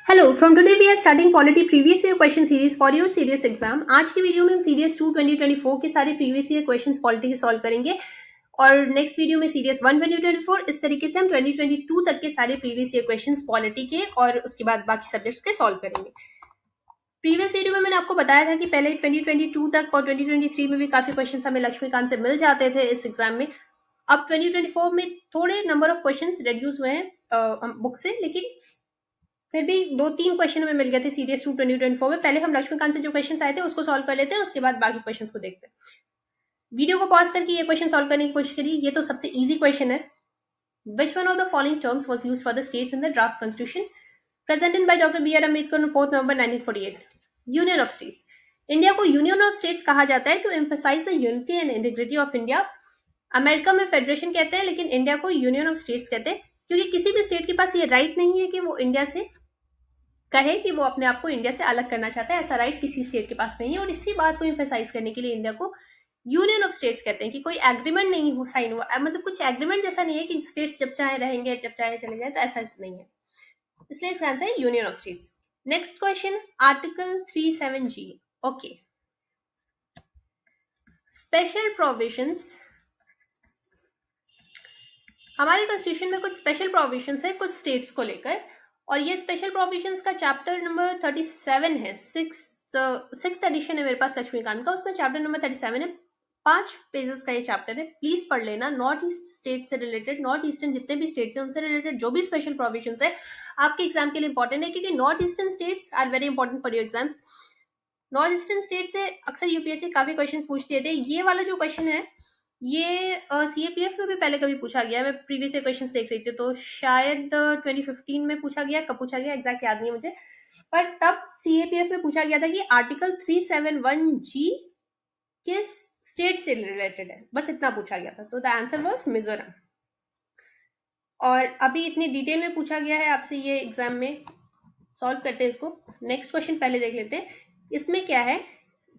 Hello from today we are starting polity previous year question series for your serious exam. आज की video में हम series 2 2024 के सारे प्रीवियस ईयर क्वेश्चंस पॉलिटी के सॉल्व करेंगे और नेक्स्ट वीडियो में सीरीज 1 2024। इस तरीके से हम 2022 तक के सारे प्रीवियस ईयर क्वेश्चंस पॉलिटी के और उसके बाद बाकी सब्जेक्ट्स के सॉल्व करेंगे। प्रीवियस वीडियो में मैंने आपको बताया था कि पहले 2022 तक और 2023 में भी काफी क्वेश्चंस हमें लक्ष्मीकांत से मिल जाते थे इस एग्जाम में। अब 2024 में थोड़े नंबर ऑफ क्वेश्चंस रिड्यूस हुए हैं बुक से, लेकिन फिर भी 2-3 क्वेश्चन हमें मिल गए थे सीरीज 2 2024 में। पहले हम लक्ष्मीकांत से जो क्वेश्चन आए थे उसको सॉल्व कर लेते हैं, उसके बाद बाकी क्वेश्चन को देखते हैं। वीडियो को पॉज करके ये क्वेश्चन सॉल्व करने की कोशिश करिए। ये तो सबसे इजी क्वेश्चन है। Which one of the following terms was used for the states in the draft constitution presented by Dr. B.R. Ambedkar on 4th November 1948? Union of States. India को union of states कहा जाता है to emphasize the unity and integrity of India. America में federation कहते हैं, लेकिन India को union of states कहते हैं क्योंकि किसी भी स्टेट के पास ये राइट नहीं है कि वो इंडिया से कहे कि वो अपने आप को इंडिया से अलग करना चाहता है। ऐसा राइट किसी स्टेट के पास नहीं है और इसी बात को एम्फेसाइज करने के लिए इंडिया को यूनियन ऑफ स्टेट्स कहते हैं कि कोई एग्रीमेंट नहीं हो साइन हुआ, मतलब कुछ एग्रीमेंट जैसा नहीं है कि स्टेट्स जब चाहे रहेंगे जब चाहे चले जाए, तो ऐसा नहीं है। इसलिए इसका आंसर है union of states. Next question, article 37G। Okay, special provisions. हमारे कॉन्स्टिट्यूशन में कुछ स्पेशल प्रोविजंस है कुछ स्टेट्स को लेकर, और ये स्पेशल प्रोविजंस का चैप्टर नंबर 37 है। सिक्स एडिशन है मेरे पास लक्ष्मीकांत का, उसमें चैप्टर नंबर 37 है। 5 पेजेस का ये चैप्टर है, प्लीज पढ़ लेना। नॉर्थ ईस्ट स्टेट से रिलेटेड, नॉर्थ ईस्टर्न जितने भी स्टेट्स हैं उनसे रिलेटेड जो भी स्पेशल प्रोविजंस है आपके एग्जाम के लिए इंपॉर्टेंट है, क्योंकि north eastern states are very important for your exams. North eastern state से अक्सर यूपीएससी काफी क्वेश्चन पूछते थे। ये वाला जो क्वेश्चन है ये सीएपीएफ में भी पहले कभी पूछा गया। मैं प्रीवियस क्वेश्चंस देख रही थी तो शायद 2015 में पूछा गया, कब पूछा गया एग्जैक्ट याद नहीं है मुझे, पर तब सीएपीएफ में पूछा गया था कि आर्टिकल 371G किस स्टेट से रिलेटेड है, बस इतना पूछा गया था। तो द आंसर वाज मिजोरम। और अभी इतनी डिटेल में पूछा गया है आपसे ये एग्जाम में, सॉल्व करते हैं इसको। नेक्स्ट क्वेश्चन पहले देख लेते हैं। इसमें क्या है,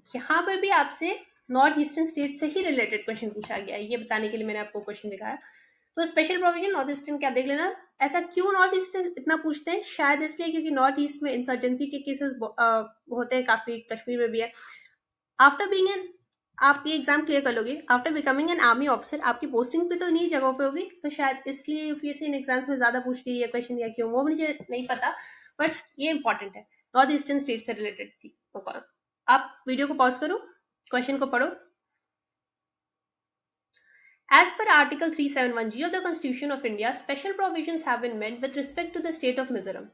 यहाँ पर भी आपसे नॉर्थ ईस्टर्न स्टेट से ही रिलेटेड क्वेश्चन पूछा गया है, ये बताने के लिए मैंने आपको क्वेश्चन दिखाया। तो स्पेशल प्रोविजन नॉर्थ ईस्टर्न क्या देख लेना। ऐसा क्यों नॉर्थ ईस्टर्न इतना पूछते हैं, शायद इसलिए क्योंकि नॉर्थ ईस्ट में इंसर्जेंसी के केसेस होते हैं काफी, कश्मीर में भी है। आफ्टर बीइंग एन, आप ये एग्जाम क्लियर कर लोगे, after becoming an army officer आपकी पोस्टिंग भी तो इन्हीं जगहों पे होगी, तो शायद इसलिए यूपीएससी इन एग्जाम्स में ज्यादा पूछती है ये क्वेश्चन, या क्यों वो मुझे नहीं पता, बट ये इंपॉर्टेंट है। नॉर्थ ईस्टर्न स्टेट से रिलेटेड थी। तो आप वीडियो को पॉज करो, क्वेश्चन को पढ़ो। As per Article 371G of the Constitution of India, special provisions have been made with respect to the state of Mizoram.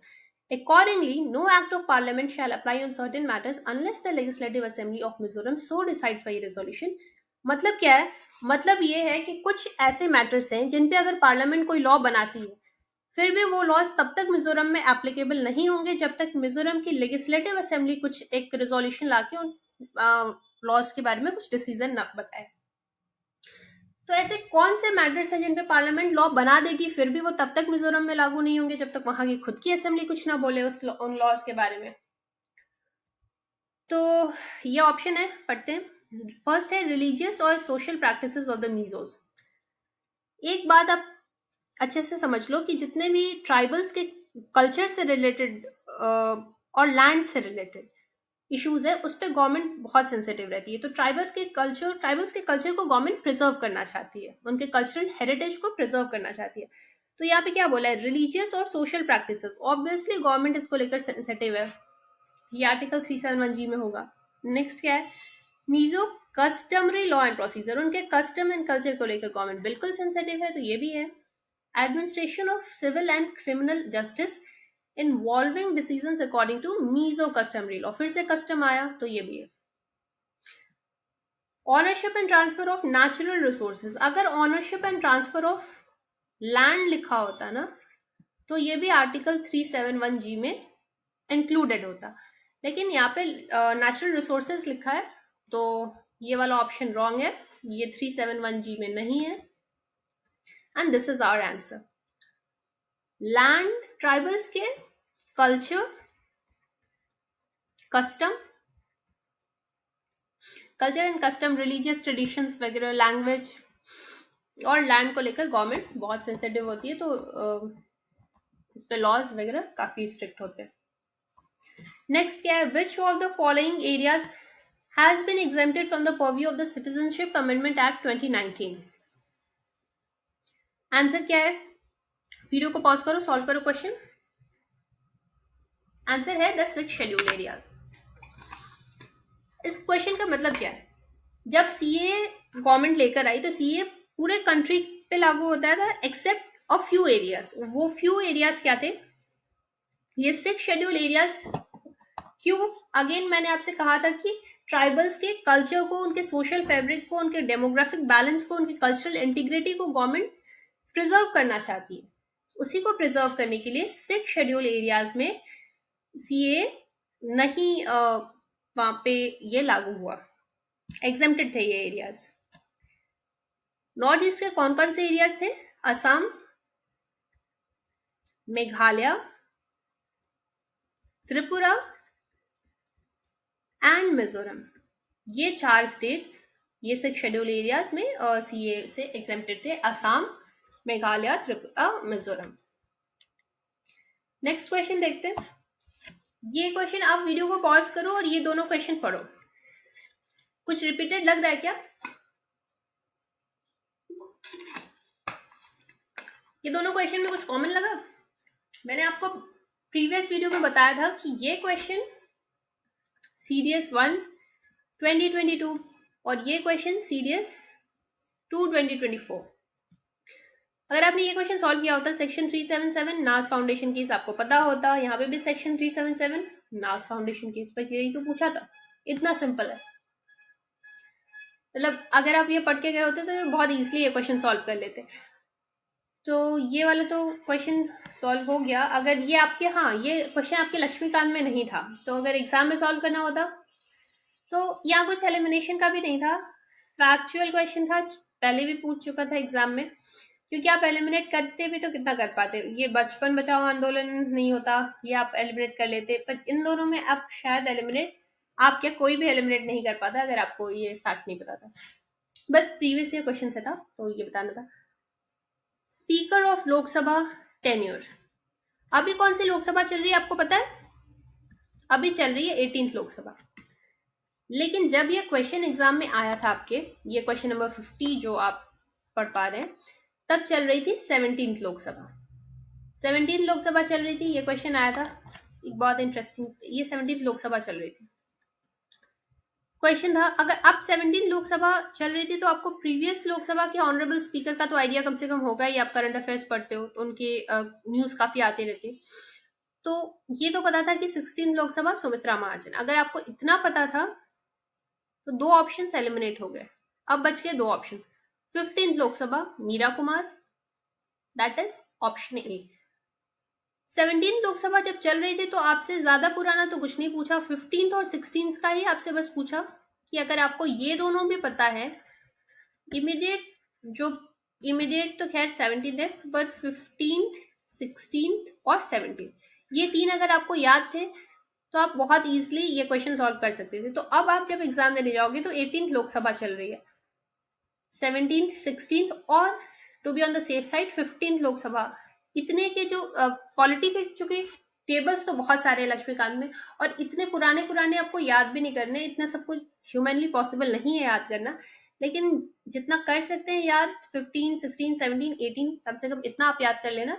Accordingly, no act of parliament shall apply on certain matters unless the Legislative Assembly of Mizoram so decides by resolution. मतलब क्या है, मतलब ये है कि कुछ ऐसे matters हैं जिन पे अगर पार्लियामेंट कोई लॉ बनाती है फिर भी वो लॉज तब तक मिजोरम में एप्लीकेबल नहीं होंगे जब तक मिजोरम की लेजिस्लेटिव असेंबली कुछ एक रेजोल्यूशन लाके उन लॉज के बारे में कुछ डिसीजन न बताए। तो ऐसे कौन से मैटर्स हैं जिन पे पार्लियामेंट लॉ बना देगी फिर भी वो तब तक मिजोरम में लागू नहीं होंगे जब तक वहां की खुद की असेंबली कुछ ना बोले उन लॉज के बारे में। तो ये ऑप्शन है, पढ़ते हैं। फर्स्ट है रिलीजियस और social practices of the Mizos. एक बात आप अच्छे से समझ लो कि जितने भी ट्राइबल्स के कल्चर से रिलेटेड और लैंड से रिलेटेड इश्यूज है उस पर गवर्नमेंट बहुत सेंसिटिव रहती है। तो ट्राइबल्स के कल्चर को गवर्नमेंट प्रिजर्व करना चाहती है, उनके कल्चरल हेरिटेज को प्रिजर्व करना चाहती है। तो यहाँ पे क्या बोला है, रिलीजियस और सोशल प्रैक्टिसेस, ऑब्वियसली गवर्नमेंट इसको लेकर सेंसिटिव है, ये आर्टिकल 371G में होगा। नेक्स्ट क्या है, Mizo customary law and procedure, उनके कस्टम एंड कल्चर को लेकर गवर्नमेंट बिल्कुल सेंसिटिव है, तो ये भी है। Administration of civil and criminal justice involving decisions according to Mizo customary law, फिर से कस्टम आया तो ये भी है। Ownership and transfer of natural resources, अगर ownership and transfer of land लिखा होता ना तो ये भी आर्टिकल 371G में इंक्लूडेड होता, लेकिन यहाँ पे नेचुरल रिसोर्सेज लिखा है तो ये वाला ऑप्शन रॉन्ग है, ये 371G में नहीं है। And this is our answer. Land, tribals के culture, culture and custom, religious traditions वगैरह, लैंग्वेज और लैंड को लेकर गवर्नमेंट बहुत सेंसिटिव होती है, तो इस पे लॉज वगैरह काफी स्ट्रिक्ट होते हैं। नेक्स्ट क्या है, which of the following areas has been exempted from the purview of the citizenship amendment act 2019? Answer क्या है, वीडियो को पॉज करो, सॉल्व करो क्वेश्चन। आंसर है द 6 शेड्यूल एरियाज। इस क्वेश्चन का मतलब क्या है, जब सीए गवर्नमेंट लेकर आई तो सीए पूरे कंट्री पे लागू होता था एक्सेप्ट अ फ्यू एरियाज। वो फ्यू एरियाज क्या थे, ये 6 शेड्यूल एरियाज। क्यों? अगेन मैंने आपसे कहा था कि ट्राइबल्स के कल्चर को, उनके सोशल फैब्रिक को, उनके डेमोग्राफिक बैलेंस को, उनकी कल्चरल इंटीग्रिटी को गवर्नमेंट प्रिजर्व करना चाहती है। उसी को प्रिजर्व करने के लिए 6 शेड्यूल एरियाज में सीए नहीं वहां पे ये लागू हुआ, एग्जेम्प्टेड थे ये एरियाज। नॉर्थ ईस्ट के कौन कौन से एरियाज थे, असम, मेघालय, त्रिपुरा एंड मिजोरम। ये 4 स्टेट्स, ये 6 शेड्यूल एरियाज में सीए से एग्जेम्प्टेड थे, असम, मेघालय, त्रिपुरा, मिजोरम। नेक्स्ट क्वेश्चन देखते हैं। ये क्वेश्चन आप वीडियो को पॉज करो और ये दोनों क्वेश्चन पढ़ो। कुछ रिपीटेड लग रहा है क्या? ये दोनों क्वेश्चन में कुछ कॉमन लगा? मैंने आपको प्रीवियस वीडियो में बताया था कि ये क्वेश्चन सीडीएस 1 2022 और ये क्वेश्चन सीडीएस 2 2024। अगर आपने ये क्वेश्चन सॉल्व किया होता सेक्शन 377 नास फाउंडेशन केस, आपको पता होता यहाँ पे भी सेक्शन 377 नास फाउंडेशन केस, बस यही तो पूछा था। इतना सिंपल है, मतलब अगर आप ये पढ़ के गए होते तो बहुत इजीली ये क्वेश्चन सॉल्व कर लेते। तो ये वाला तो क्वेश्चन सॉल्व हो गया। अगर ये आपके, हाँ ये क्वेश्चन आपके लक्ष्मीकांत में नहीं था, तो अगर एग्जाम में सॉल्व करना होता तो यहाँ कुछ एलिमिनेशन का भी नहीं था, फैक्चुअल क्वेश्चन था, पहले भी पूछ चुका था एग्जाम में। क्योंकि आप एलिमिनेट करते भी तो कितना कर पाते, ये बचपन बचाओ आंदोलन नहीं होता, ये आप एलिमिनेट कर लेते, पर इन दोनों में आप शायद एलिमिनेट, आप क्या कोई भी एलिमिनेट नहीं कर पाता अगर आपको ये फैक्ट नहीं पता था। बस प्रीवियस ईयर क्वेश्चन से था तो ये बताना था। स्पीकर ऑफ लोकसभा टेन्योर, अभी कौन सी लोकसभा चल रही है आपको पता है? अभी चल रही है 18th लोकसभा। लेकिन जब ये क्वेश्चन एग्जाम में आया था आपके, ये क्वेश्चन नंबर 50 जो आप पढ़ पा रहे हैं, तब चल रही थी 17th लोकसभा। 17th लोकसभा चल रही थी, ये क्वेश्चन आया था, एक बहुत इंटरेस्टिंग, ये 17th लोकसभा चल रही थी। क्वेश्चन था, अगर अब 17 लोकसभा चल रही थी तो आपको प्रीवियस लोकसभा के ऑनरेबल स्पीकर का तो आइडिया कम से कम होगा ही, आप करंट अफेयर्स पढ़ते हो, उनके न्यूज काफी आते रहते। तो ये तो पता था कि 16 लोकसभा सुमित्रा महाजन। अगर आपको इतना पता था तो 2 ऑप्शंस एलिमिनेट हो गए, अब बच गए 2 options. 15th Lok Sabha Meira Kumar, that is option A. 17 Lok Sabha जब चल रही थी तो आपसे ज्यादा पुराना तो कुछ नहीं पूछा, 15th और 16th का ही आपसे बस पूछा कि अगर आपको ये दोनों भी पता है, इमीडिएट जो इमीडिएट तो खैर 17th है, बट 15th, 16th और 17th, ये 3 अगर आपको याद थे तो आप बहुत इजीली ये क्वेश्चन सॉल्व कर सकते थे। तो अब आप जब एग्जाम देने जाओगे तो 18th लोकसभा चल रही है, 17th, 16th और to be on the safe side 15th Lok Sabha. इतने के जो पॉलिटी के चूंकि टेबल्स तो बहुत सारे हैं लक्ष्मीकांत में, और इतने पुराने पुराने आपको याद भी नहीं करने, इतना सब कुछ ह्यूमनली पॉसिबल नहीं है याद करना, लेकिन जितना कर सकते हैं याद 15, 16, 17, 18, कम से कम इतना आप याद कर लेना